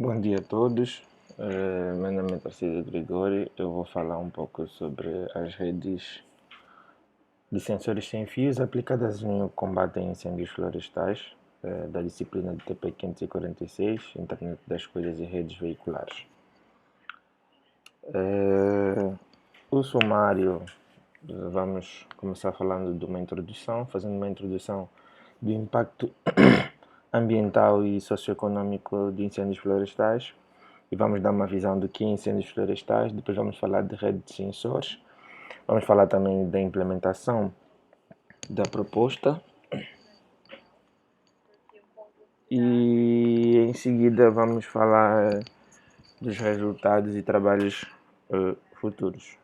Bom dia a todos. Meu nome é Tarcísio Gregório. Eu vou falar um pouco sobre as redes de sensores sem fios aplicadas no combate a incêndios florestais, da disciplina de TP 546, Internet das Coisas e Redes Veiculares. O sumário, vamos começar falando de uma introdução, fazendo uma introdução do impacto ambiental e socioeconômico de incêndios florestais. E vamos dar uma visão do que é incêndios florestais, depois vamos falar de rede de sensores, vamos falar também da implementação da proposta e em seguida vamos falar dos resultados e trabalhos futuros.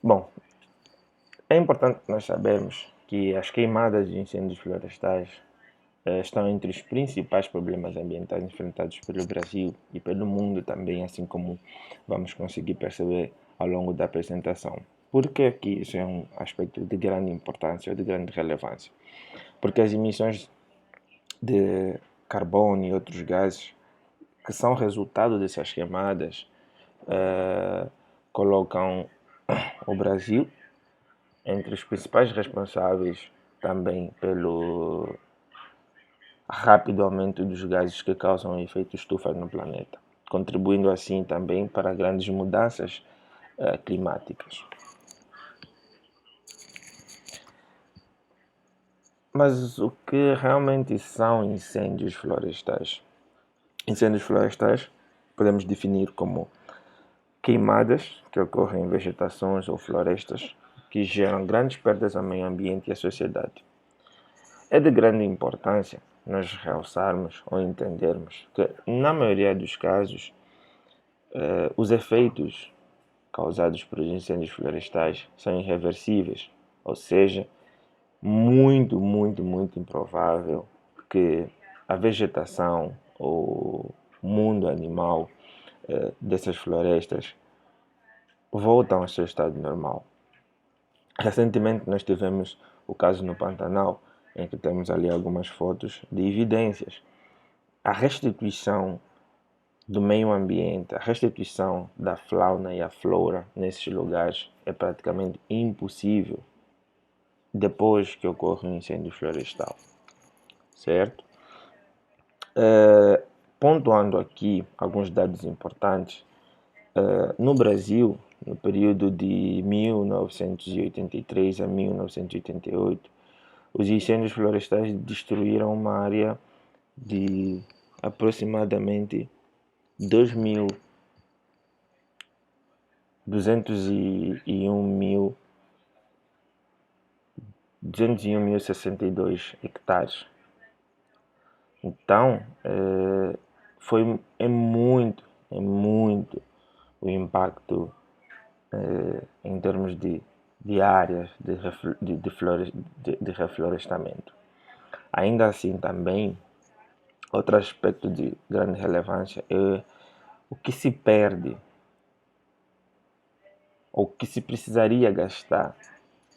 Bom, é importante nós sabermos que as queimadas de incêndios florestais estão entre os principais problemas ambientais enfrentados pelo Brasil e pelo mundo também, assim como vamos conseguir perceber ao longo da apresentação. Por que aqui isso é um aspecto de grande importância ou de grande relevância? Porque as emissões de carbono e outros gases que são resultado dessas queimadas colocam o Brasil entre os principais responsáveis também pelo rápido aumento dos gases que causam efeito estufa no planeta, contribuindo assim também para grandes mudanças climáticas. Mas o que realmente são incêndios florestais? Incêndios florestais podemos definir como queimadas que ocorrem em vegetações ou florestas que geram grandes perdas ao meio ambiente e à sociedade. É de grande importância nós realçarmos ou entendermos que, na maioria dos casos, os efeitos causados por incêndios florestais são irreversíveis, ou seja, muito improvável que a vegetação ou mundo animal dessas florestas voltem ao seu estado normal. Recentemente nós tivemos o caso no Pantanal, em que temos ali algumas fotos de evidências. A restituição do meio ambiente, a restituição da fauna e a flora nesses lugares é praticamente impossível depois que ocorre um incêndio florestal, certo? Pontuando aqui alguns dados importantes, no Brasil, no período de 1983 a 1988, os incêndios florestais destruíram uma área de aproximadamente 201.062 hectares. Então, é muito o impacto em termos de áreas de reflorestamento. Ainda assim, também, outro aspecto de grande relevância é o que se perde ou o que se precisaria gastar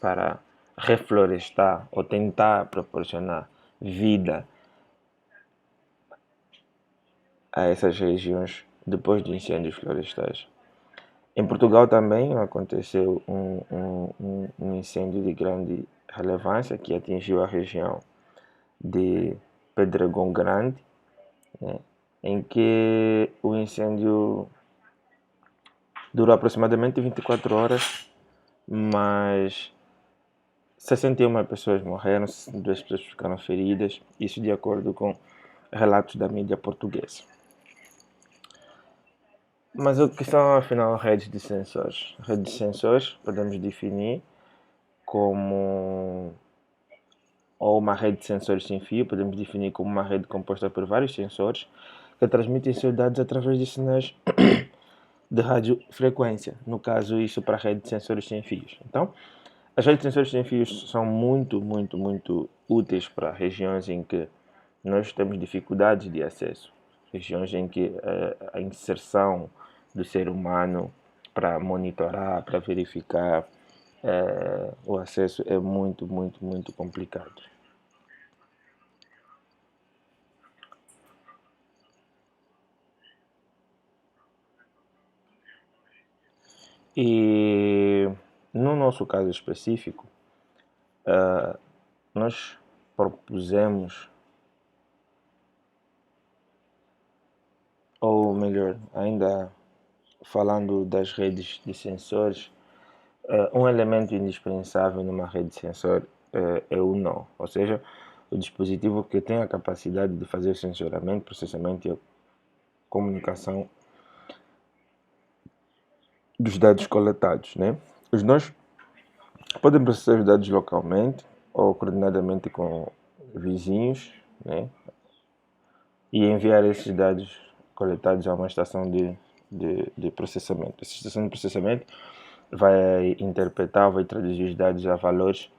para reflorestar ou tentar proporcionar vida a essas regiões depois de incêndios florestais. Em Portugal também aconteceu um incêndio de grande relevância que atingiu a região de Pedregão Grande, né, em que o incêndio durou aproximadamente 24 horas, mas 61 pessoas morreram, 2 pessoas ficaram feridas, isso de acordo com relatos da mídia portuguesa. Mas o que são, afinal, redes de sensores? Redes de sensores podemos definir como, ou uma rede de sensores sem fio, podemos definir como uma rede composta por vários sensores que transmitem seus dados através de sinais de radiofrequência, no caso isso para a rede de sensores sem fios. Então, as redes de sensores sem fios são muito úteis para regiões em que nós temos dificuldades de acesso, regiões em que a inserção do ser humano para monitorar, para verificar o acesso é muito complicado. E no nosso caso específico, nós propusemos, ou melhor, ainda falando das redes de sensores, um elemento indispensável numa rede de sensor é o nó, ou seja, o dispositivo que tem a capacidade de fazer sensoramento, processamento e comunicação dos dados coletados, né? Os nós podem processar os dados localmente ou coordenadamente com vizinhos, né? E enviar esses dados coletados a uma estação de processamento. Essa estação de processamento vai interpretar, vai traduzir os dados a valores,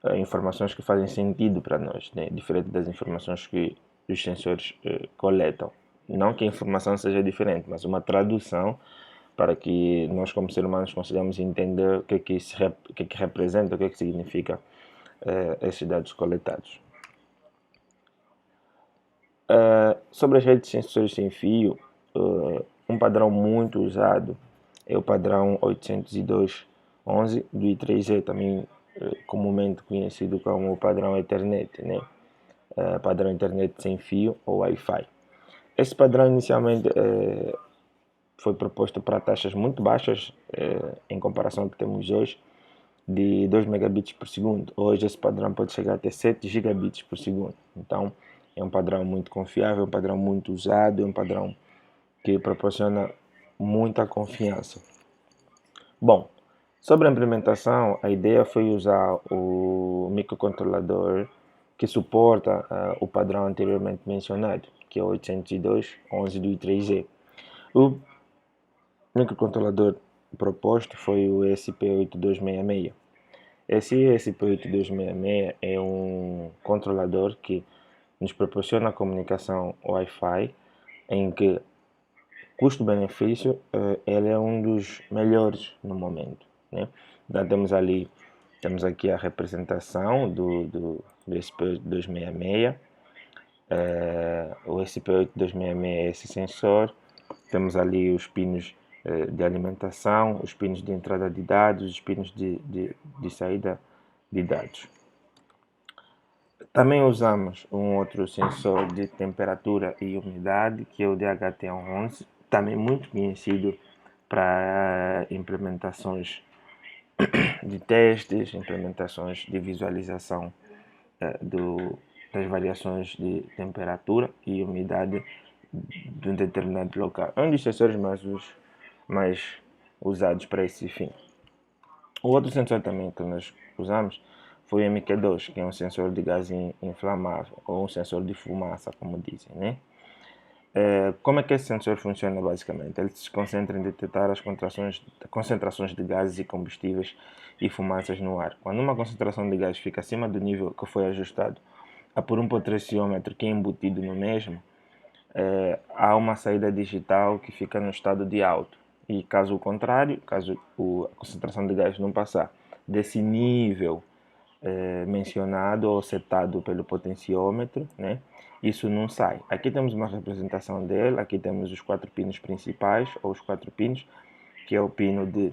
a informações que fazem sentido para nós, né? Diferente das informações que os sensores coletam. Não que a informação seja diferente, mas uma tradução para que nós, como seres humanos, consigamos entender o que é que representa, o que é que significa esses dados coletados. Sobre as redes de sensores sem fio, um padrão muito usado é o padrão 802.11 do I3E, também comumente conhecido como o padrão Ethernet, né? Padrão internet sem fio ou Wi-Fi. Esse padrão inicialmente foi proposto para taxas muito baixas em comparação ao que temos hoje, de 2 megabits por segundo. Hoje esse padrão pode chegar até 7 gigabits por segundo. Então é um padrão muito confiável, um padrão muito usado, é um padrão que proporciona muita confiança. Bom, sobre a implementação, a ideia foi usar o microcontrolador que suporta o padrão anteriormente mencionado, que é o 802.11 do I3E. O microcontrolador proposto foi o ESP8266. Esse ESP8266 é um controlador que nos proporciona comunicação Wi-Fi, em que custo-benefício ele é um dos melhores no momento, né? Então temos aqui a representação do ESP8266, o ESP8266 é esse sensor, temos ali os pinos de alimentação, os pinos de entrada de dados, os pinos de saída de dados. Também usamos um outro sensor de temperatura e umidade, que é o DHT11, também muito conhecido para implementações de testes, implementações de visualização das variações de temperatura e umidade de um determinado local. É um dos sensores mais usados para esse fim. O outro sensor também que nós usamos foi o MQ2, que é um sensor de gás inflamável, ou um sensor de fumaça, como dizem, né? Como é que esse sensor funciona basicamente? Ele se concentra em detectar as concentrações de gases e combustíveis e fumaças no ar. Quando uma concentração de gás fica acima do nível que foi ajustado por um potenciômetro que é embutido no mesmo, há uma saída digital que fica no estado de alto. E caso o contrário, caso a concentração de gás não passar desse nível mencionado ou setado pelo potenciômetro, né? Isso não sai. Aqui temos uma representação dele, aqui temos os 4 pinos principais, ou os 4 pinos, que é o pino de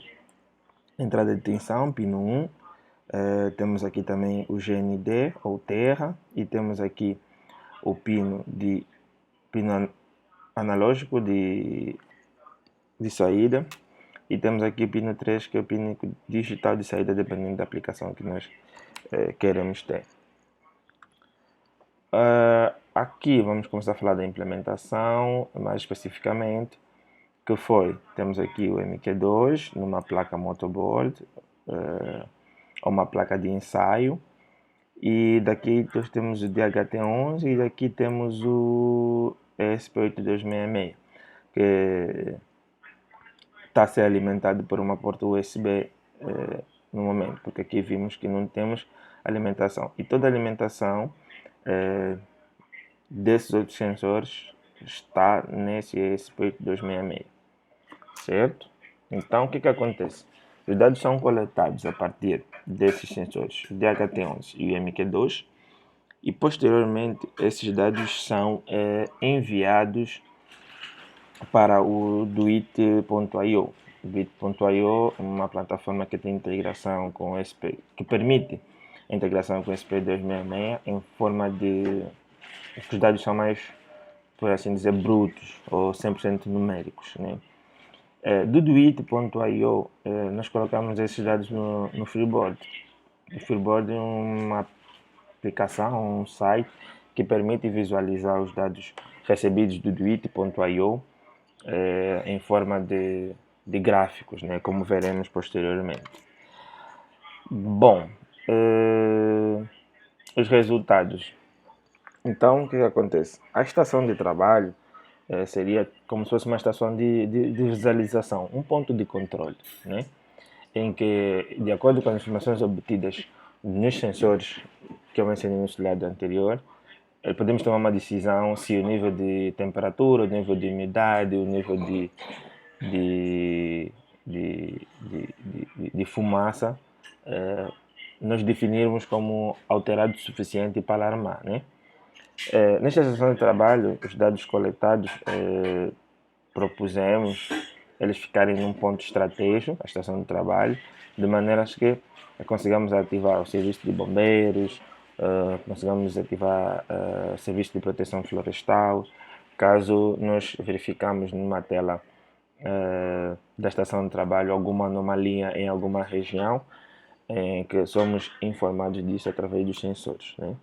entrada de tensão, pino 1, temos aqui também o GND, ou terra, e temos aqui o pino analógico de saída, e temos aqui o pino 3, que é o pino digital de saída, dependendo da aplicação que nós queremos ter. Aqui vamos começar a falar da implementação, mais especificamente, que foi, temos aqui o MQ2 numa placa motoboard, ou uma placa de ensaio, e daqui nós temos o DHT11 e daqui temos o ESP8266, que está a ser alimentado por uma porta USB no momento, porque aqui vimos que não temos alimentação, e toda a alimentação desses outros sensores está nesse ESP8266, certo? Então o que acontece? Os dados são coletados a partir desses sensores, o DHT11 e o MQ2, e posteriormente esses dados são enviados para o Duit.io, Duit.io é uma plataforma que tem integração com SP, que permite a integração com o SP266 em forma de... Os dados são mais, por assim dizer, brutos ou 100% numéricos, né? Do Duit.io, nós colocamos esses dados no Freeboard. O Freeboard é uma aplicação, um site que permite visualizar os dados recebidos do Duit.io em forma de gráficos, né, como veremos posteriormente. Bom, os resultados. Então, o que acontece? A estação de trabalho seria como se fosse uma estação de visualização, um ponto de controle, né? Em que, de acordo com as informações obtidas nos sensores que eu mencionei no slide anterior, podemos tomar uma decisão se o nível de temperatura, o nível de umidade, o nível de, de fumaça, nós definirmos como alterado o suficiente para alarmar, né? Nesta estação de trabalho, os dados coletados propusemos eles ficarem num ponto estratégico, a estação de trabalho, de maneira que consigamos ativar o serviço de bombeiros, consigamos ativar o serviço de proteção florestal, caso nós verificamos numa tela da estação de trabalho alguma anomalia em alguma região, em que somos informados disso através dos sensores, né?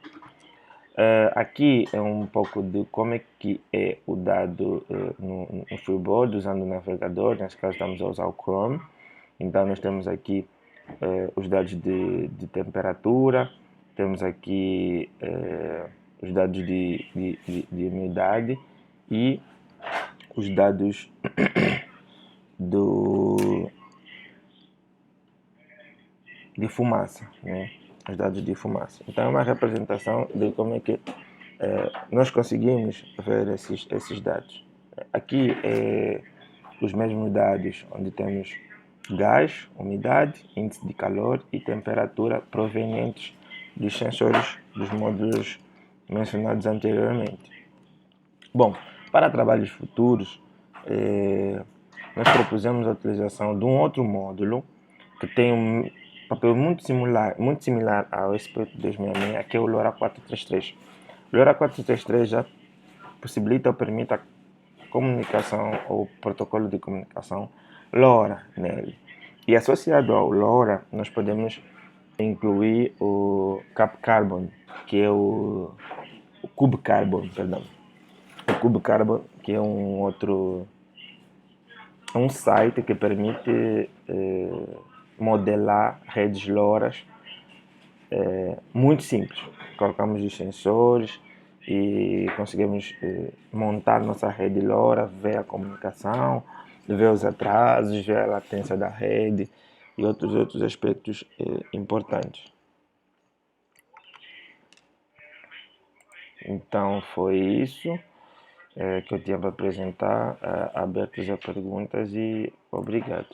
Aqui é um pouco de como é que é o dado no Freeboard, usando o navegador. Nesse caso estamos a usar o Chrome. Então nós temos aqui os dados de temperatura, temos aqui os dados de umidade e os dados de fumaça, né? Os dados de fumaça. Então é uma representação de como é que nós conseguimos ver esses dados. Aqui é os mesmos dados onde temos gás, umidade, índice de calor e temperatura provenientes dos sensores dos módulos mencionados anteriormente. Bom, para trabalhos futuros, nós propusemos a utilização de um outro módulo que tem um papel muito similar ao SP266, que é o LoRa 433. O LoRa 433 já possibilita ou permite a comunicação ou protocolo de comunicação LoRa nele. E associado ao LoRa, nós podemos incluir o CapCarbon, que é o CubeCarbon, perdão. O CubeCarbon, que é um site que permite modelar redes LoRas muito simples. Colocamos os sensores e conseguimos montar nossa rede LoRa, ver a comunicação, ver os atrasos, ver a latência da rede e outros aspectos importantes. Então foi isso que eu tinha para apresentar, abertos a perguntas e obrigado.